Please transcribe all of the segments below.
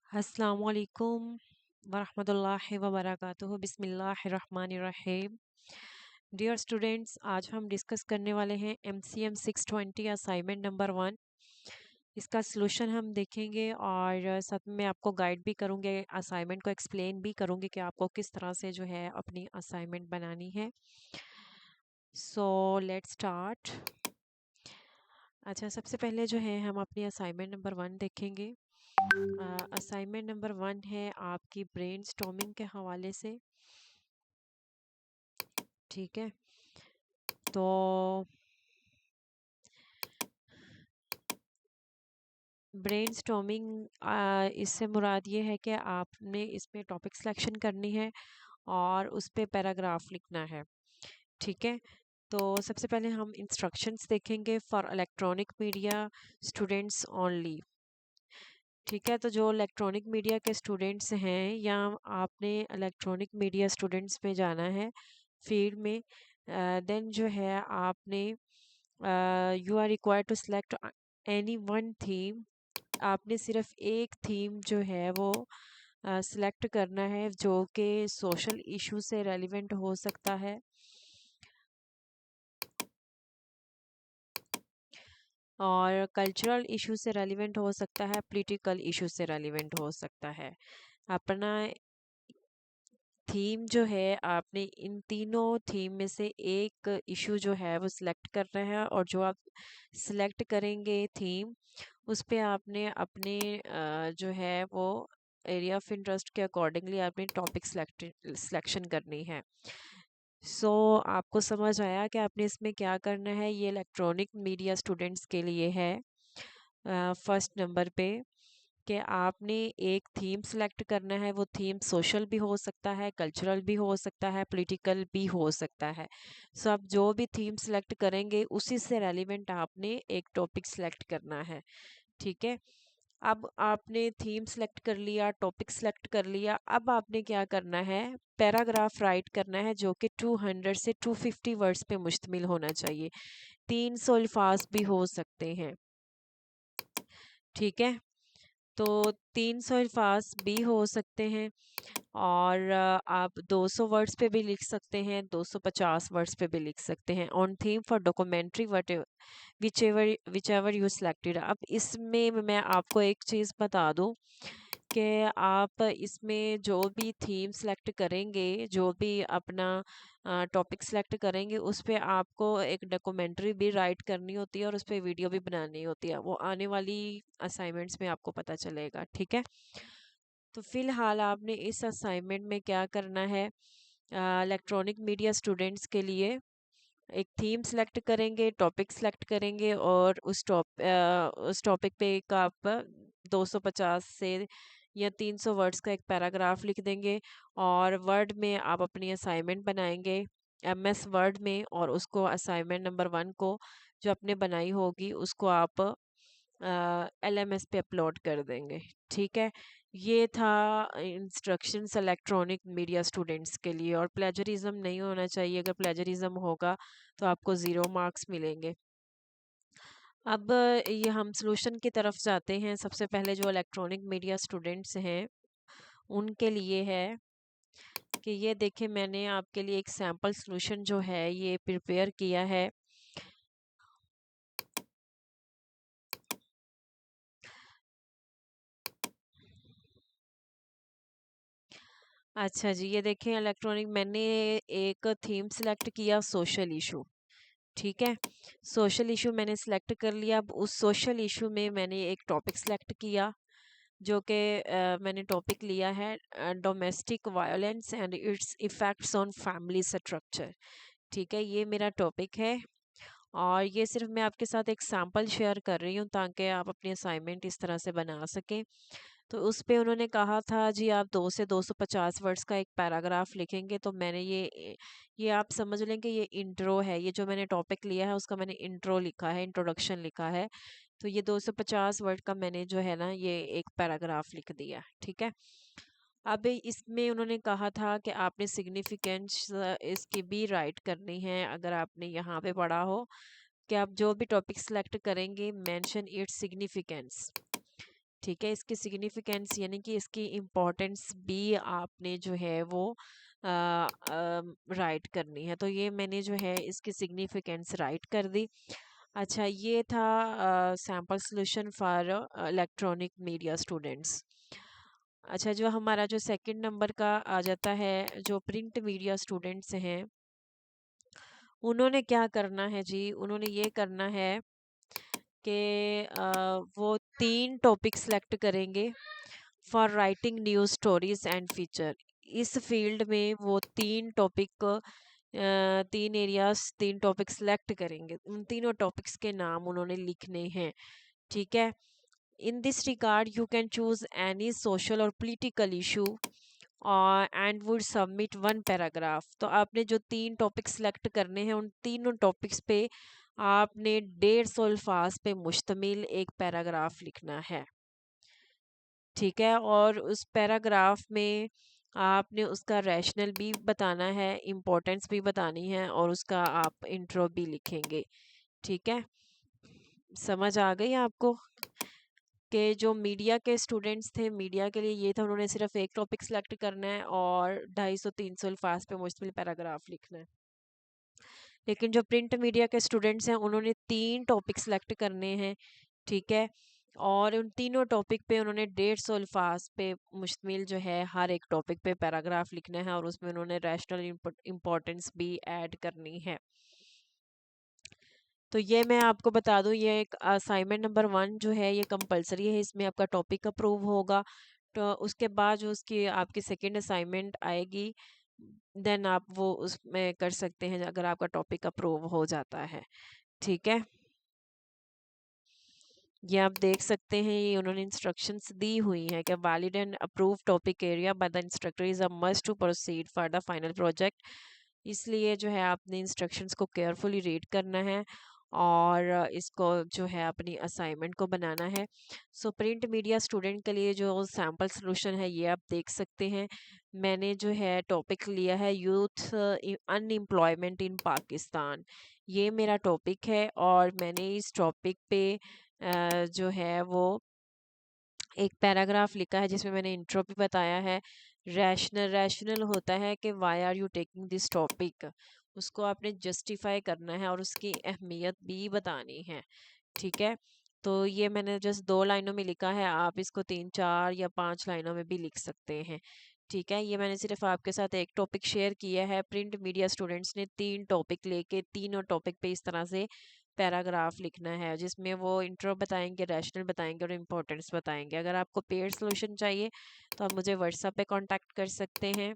अस्सलामुअलैकुम वरहमतुल्लाहि वबरकातुहू बिस्मिल्लाहिर्रहमानिर्रहीम। डियर स्टूडेंट्स, आज हम डिस्कस करने वाले हैं MCM 620 असाइनमेंट नंबर 1। इसका सलूशन हम देखेंगे और साथ में आपको गाइड भी करूँगे, असाइनमेंट को एक्सप्लेन भी करूँगी कि आपको किस तरह से जो है अपनी असाइनमेंट बनानी है। So let's start. अच्छा, सबसे पहले जो है हम अपनी असाइनमेंट नंबर 1 देखेंगे। असाइनमेंट नंबर 1 है आपकी ब्रेनस्टॉर्मिंग के हवाले से। ठीक है, तो ब्रेनस्टॉर्मिंग इससे मुराद ये है कि आपने इसमें टॉपिक सिलेक्शन करनी है और उस पे पैराग्राफ लिखना है। ठीक है, तो सबसे पहले हम इंस्ट्रक्शंस देखेंगे for electronic media students only. ठीक है, तो जो इलेक्ट्रॉनिक मीडिया के स्टूडेंट्स हैं या आपने इलेक्ट्रॉनिक मीडिया स्टूडेंट्स में जाना है फील्ड में, देन जो है आपने you are required to select any one theme. आपने सिर्फ एक थीम जो है वो सिलेक्ट करना है जो कि सोशल इशू से रेलिवेंट हो सकता है और कल्चरल इशू से रेलिवेंट हो सकता है, पॉलिटिकल इशू से रेलिवेंट हो सकता है। अपना थीम जो है आपने इन तीनों थीम में से एक इशू जो है वो सिलेक्ट करना है और जो आप सिलेक्ट करेंगे थीम, उस पे आपने अपने जो है वो एरिया ऑफ इंटरेस्ट के अकॉर्डिंगली आपने टॉपिक सिलेक्शन करनी है। सो आपको समझ आया कि आपने इसमें क्या करना है। ये इलेक्ट्रॉनिक मीडिया स्टूडेंट्स के लिए है। फर्स्ट नंबर पे कि आपने एक थीम सेलेक्ट करना है। वो थीम सोशल भी हो सकता है, कल्चरल भी हो सकता है, पॉलिटिकल भी हो सकता है। सो आप जो भी थीम सेलेक्ट करेंगे उसी से रेलिवेंट आपने एक टॉपिक सेलेक्ट करना है। ठीक है, अब आपने थीम सेलेक्ट कर लिया, टॉपिक सेलेक्ट कर लिया, अब आपने क्या करना है, पैराग्राफ राइट करना है जो कि 200 से 250 वर्ड्स पे मुश्तमिल होना चाहिए। 300 अल्फाज भी हो सकते हैं। ठीक है, तो 300 अल्फाज भी हो सकते हैं और आप 200 वर्ड्स पे भी लिख सकते हैं, 250 वर्ड्स पे भी लिख सकते हैं। On theme for documentary what which ever you selected. अब इसमें मैं आपको एक चीज़ बता दूं कि आप इसमें जो भी थीम सेलेक्ट करेंगे, जो भी अपना टॉपिक सेलेक्ट करेंगे, उस पे आपको एक डॉक्यूमेंट्री भी राइट करनी होती है और उस पे वीडियो भी बनानी होती है। वो आने वाली असाइनमेंट्स में आपको पता चलेगा। ठीक है, तो फिलहाल आपने इस असाइनमेंट में क्या करना है, इलेक्ट्रॉनिक मीडिया स्टूडेंट्स के लिए एक थीम सेलेक्ट करेंगे, टॉपिक सेलेक्ट करेंगे और उस टॉपिक पे एक आप 250 से या 300 वर्ड्स का एक पैराग्राफ लिख देंगे और वर्ड में आप अपनी असाइनमेंट बनाएंगे MS वर्ड में, और उसको असाइनमेंट नंबर 1 को जो आपने बनाई होगी उसको आप LMS पे अपलोड कर देंगे। ठीक है, ये था इंस्ट्रक्शंस इलेक्ट्रॉनिक मीडिया स्टूडेंट्स के लिए। और प्लेजरिज्म नहीं होना चाहिए, अगर प्लेजरिज्म होगा तो आपको 0 मार्क्स मिलेंगे। अब ये हम सॉल्यूशन की तरफ जाते हैं। सबसे पहले जो इलेक्ट्रॉनिक मीडिया स्टूडेंट्स हैं उनके लिए है कि ये देखें, मैंने आपके लिए एक सैम्पल सॉल्यूशन जो है ये प्रिपेयर किया है। अच्छा जी, ये देखें इलेक्ट्रॉनिक, मैंने एक थीम सेलेक्ट किया सोशल इशू। ठीक है, सोशल इशू मैंने सेलेक्ट कर लिया। अब उस सोशल इशू में मैंने एक टॉपिक सेलेक्ट किया जो कि मैंने टॉपिक लिया है domestic violence and it's effects on family structure. ठीक है, ये मेरा टॉपिक है और ये सिर्फ मैं आपके साथ एक सैम्पल शेयर कर रही हूँ ताकि आप अपनी असाइनमेंट इस तरह से बना सकें। तो उस पे उन्होंने कहा था जी आप 2 से 250 वर्ड्स का एक पैराग्राफ लिखेंगे। तो मैंने ये आप समझ लें कि ये इंट्रो है। ये जो मैंने टॉपिक लिया है उसका मैंने इंट्रो लिखा है, इंट्रोडक्शन लिखा है। तो ये 250 वर्ड का मैंने जो है ना ये एक पैराग्राफ लिख दिया। ठीक है, अब इसमें उन्होंने कहा था कि आपने सिग्निफिकेंस इसकी भी राइट करनी है। अगर आपने यहाँ पे पढ़ा हो कि आप जो भी टॉपिक सेलेक्ट करेंगे, मेंशन इट्स सिग्निफिकेंस। ठीक है, इसकी सिग्निफिकेंस यानी कि इसकी इम्पोर्टेंस भी आपने जो है वो राइट करनी है। तो ये मैंने जो है इसकी सिग्निफिकेंस राइट कर दी। अच्छा, ये था sample solution for electronic media students. अच्छा, जो हमारा जो सेकंड नंबर का आ जाता है, जो प्रिंट मीडिया स्टूडेंट्स हैं, उन्होंने क्या करना है जी, उन्होंने ये करना है कि वो 3 टॉपिक सेलेक्ट करेंगे for writing news stories and feature. इस फील्ड में वो 3 टॉपिक 3 एरियाज 3 टॉपिक सेलेक्ट करेंगे। उन तीनों टॉपिक्स के नाम उन्होंने लिखने हैं। ठीक है, in this regard you can choose any social और political issue and would submit 1 paragraph. तो आपने जो 3 टॉपिक सेलेक्ट करने हैं, उन तीनों टॉपिक्स पे आपने 150 अल्फाज पे मुश्तमिल एक पैराग्राफ लिखना है। ठीक है, और उस पैराग्राफ में आपने उसका रैशनल भी बताना है, इम्पोर्टेंस भी बतानी है, और उसका आप इंट्रो भी लिखेंगे। ठीक है, समझ आ गई आपको कि जो मीडिया के स्टूडेंट्स थे, मीडिया के लिए ये था, उन्होंने सिर्फ एक टॉपिक सेलेक्ट करना है और 250-300 अल्फाज पे मुश्तमिल पैराग्राफ लिखना है। लेकिन जो प्रिंट मीडिया के स्टूडेंट्स हैं, उन्होंने 3 टॉपिक सेलेक्ट करने हैं। ठीक है, और उन तीनों टॉपिक पे उन्होंने 150 अल्फाज पे मुश्तमिल जो है हर एक टॉपिक पे पैराग्राफ लिखना है, और उसमें उन्होंने रैशनल इम्पोर्टेंस भी ऐड करनी है। तो ये मैं आपको बता दूं, ये एक असाइनमेंट नंबर 1 जो है ये कंपलसरी है, इसमें आपका टॉपिक अप्रूव होगा। तो उसके बाद जो उसकी आपकी सेकेंड असाइनमेंट आएगी, देन आप वो उसमें कर सकते हैं अगर आपका टॉपिक अप्रूव हो जाता है। ठीक है, ये आप देख सकते हैं, ये उन्होंने इंस्ट्रक्शंस दी हुई हैं कि valid and approve topic area by the instructor is a must to proceed for the final project. इसलिए जो है आपने इंस्ट्रक्शंस को केयरफुली रीड करना है और इसको जो है अपनी असाइनमेंट को बनाना है। सो प्रिंट मीडिया स्टूडेंट के लिए जो सैम्पल सोल्यूशन है ये आप देख सकते हैं। मैंने जो है टॉपिक लिया है यूथ अनएम्प्लॉयमेंट इन पाकिस्तान, ये मेरा टॉपिक है, और मैंने इस टॉपिक पे जो है वो एक पैराग्राफ लिखा है जिसमें मैंने इंट्रो भी बताया है। रैशनल होता है कि why are you taking this topic, उसको आपने जस्टिफाई करना है और उसकी अहमियत भी बतानी है। ठीक है, तो ये मैंने जस्ट 2 लाइनों में लिखा है, आप इसको 3, 4 या 5 लाइनों में भी लिख सकते हैं। ठीक है, ये मैंने सिर्फ आपके साथ एक टॉपिक शेयर किया है। प्रिंट मीडिया स्टूडेंट्स ने 3 टॉपिक लेके तीनों टॉपिक पे इस तरह से पैराग्राफ लिखना है, जिसमें वो इंट्रो बताएंगे, रैशनल बताएंगे और इम्पोर्टेंस बताएंगे। अगर आपको पेड सोल्यूशन चाहिए तो आप मुझे व्हाट्सएप पे कांटेक्ट कर सकते हैं।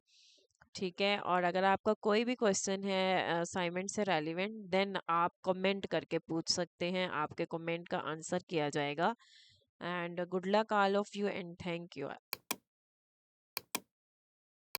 ठीक है, और अगर आपका कोई भी क्वेश्चन है असाइनमेंट से रेलिवेंट, देन आप कमेंट करके पूछ सकते हैं, आपके कमेंट का आंसर किया जाएगा। And good luck all of you and thank you.